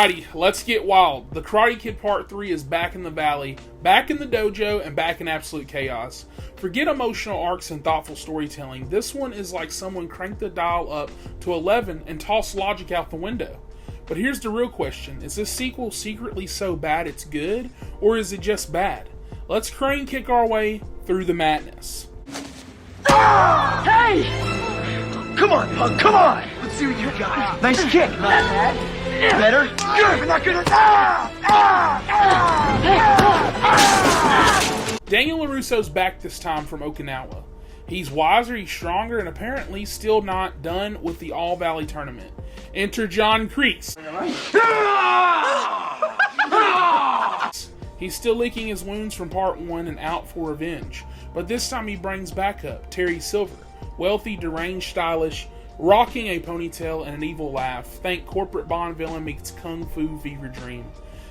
Alrighty, let's get wild. The Karate Kid Part 3 is back in the valley, back in the dojo, and back in absolute chaos. Forget emotional arcs and thoughtful storytelling. This one is like someone cranked the dial up to 11 and tossed logic out the window. But here's the real question. Is this sequel secretly so bad it's good, or is it just bad? Let's crane kick our way through the madness. Hey! Come on, Pug, come on! Let's see what you got. Nice kick. Not bad. Better? Good, but not good. Daniel LaRusso's back this time from Okinawa. He's wiser, he's stronger, and apparently still not done with the All-Valley tournament. Enter John Kreese. He's still licking his wounds from Part 1 and out for revenge. But this time he brings back up Terry Silver. Wealthy, deranged, stylish, rocking a ponytail and an evil laugh. Think corporate Bond villain meets kung fu fever dream.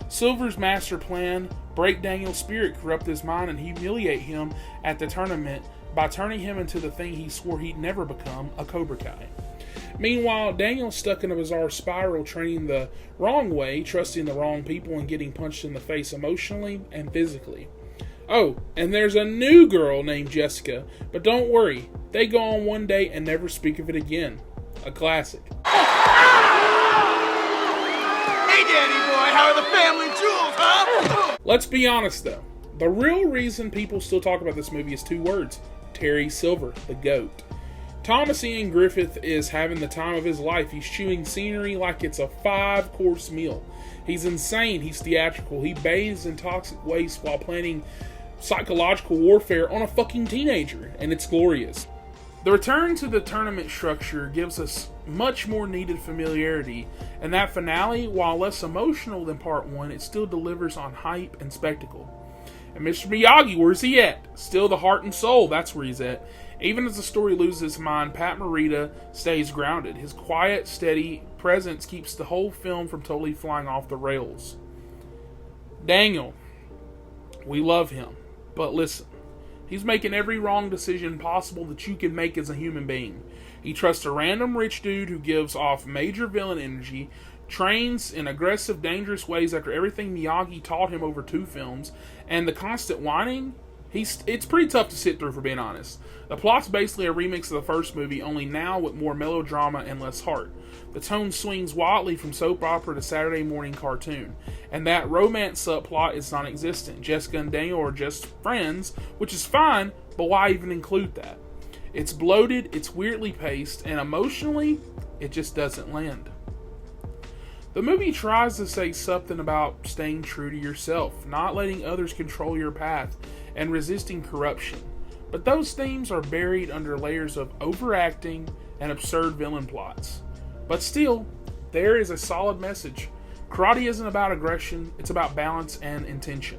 Silver's master plan: break Daniel's spirit, corrupt his mind, and humiliate him at the tournament by turning him into the thing he swore he'd never become, a Cobra Kai. Meanwhile, Daniel's stuck in a bizarre spiral, training the wrong way, trusting the wrong people, and getting punched in the face emotionally and physically. Oh, and there's a new girl named Jessica, but don't worry, they go on one date and never speak of it again. A classic. Hey, Danny boy, how are the family jewels, huh? Let's be honest though, the real reason people still talk about this movie is two words: Terry Silver, the GOAT. Thomas Ian Griffith is having the time of his life. He's chewing scenery like it's a 5-course meal. He's insane, he's theatrical, he bathes in toxic waste while planning psychological warfare on a fucking teenager, and it's glorious. The return to the tournament structure gives us much more needed familiarity, and that finale, while less emotional than Part 1, it still delivers on hype and spectacle. And Mr. Miyagi, where's he at? Still the heart and soul, that's where he's at. Even as the story loses its mind, Pat Morita stays grounded. His quiet, steady presence keeps the whole film from totally flying off the rails. Daniel, we love him, but listen. He's making every wrong decision possible that you can make as a human being. He trusts a random rich dude who gives off major villain energy, trains in aggressive, dangerous ways after everything Miyagi taught him over 2 films, and the constant whining, it's pretty tough to sit through, for being honest. The plot's basically a remix of the first movie, only now with more melodrama and less heart. The tone swings wildly from soap opera to Saturday morning cartoon, and that romance subplot is non-existent. Jessica and Daniel are just friends, which is fine, but why even include that? It's bloated, it's weirdly paced, and emotionally, it just doesn't land. The movie tries to say something about staying true to yourself, not letting others control your path, and resisting corruption. But those themes are buried under layers of overacting and absurd villain plots. But still, there is a solid message. Karate isn't about aggression, it's about balance and intention.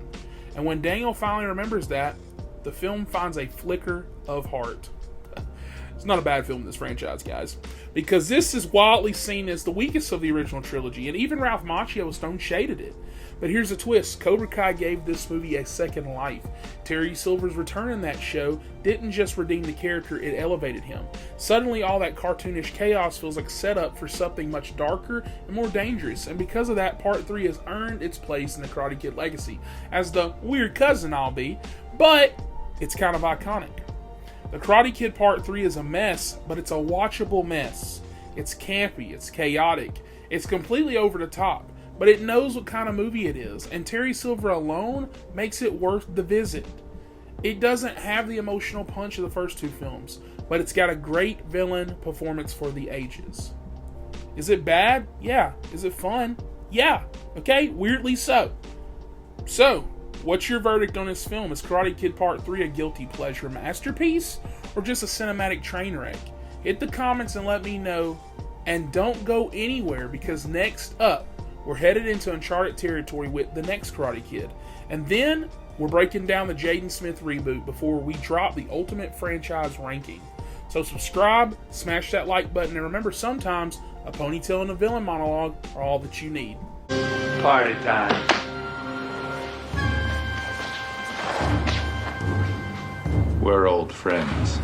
And when Daniel finally remembers that, the film finds a flicker of heart. It's not a bad film in this franchise, guys, because this is wildly seen as the weakest of the original trilogy, and even Ralph Macchio stone shaded it. But here's a twist. Cobra Kai gave this movie a second life. Terry Silver's return in that show didn't just redeem the character, it elevated him. Suddenly all that cartoonish chaos feels like a setup for something much darker and more dangerous, and because of that, Part 3 has earned its place in the Karate Kid legacy as the weird cousin I'll be, but it's kind of iconic. The Karate Kid Part 3 is a mess, but it's a watchable mess. It's campy, it's chaotic, it's completely over the top, but it knows what kind of movie it is, and Terry Silver alone makes it worth the visit. It doesn't have the emotional punch of the first 2 films, but it's got a great villain performance for the ages. Is it bad? Yeah. Is it fun? Yeah. Okay, weirdly so. So, what's your verdict on this film? Is Karate Kid Part 3 a guilty pleasure masterpiece, or just a cinematic train wreck? Hit the comments and let me know, and don't go anywhere, because next up, we're headed into uncharted territory with the next Karate Kid. And then, we're breaking down the Jaden Smith reboot before we drop the ultimate franchise ranking. So subscribe, smash that like button, and remember, sometimes a ponytail and a villain monologue are all that you need. Party time. We're old friends.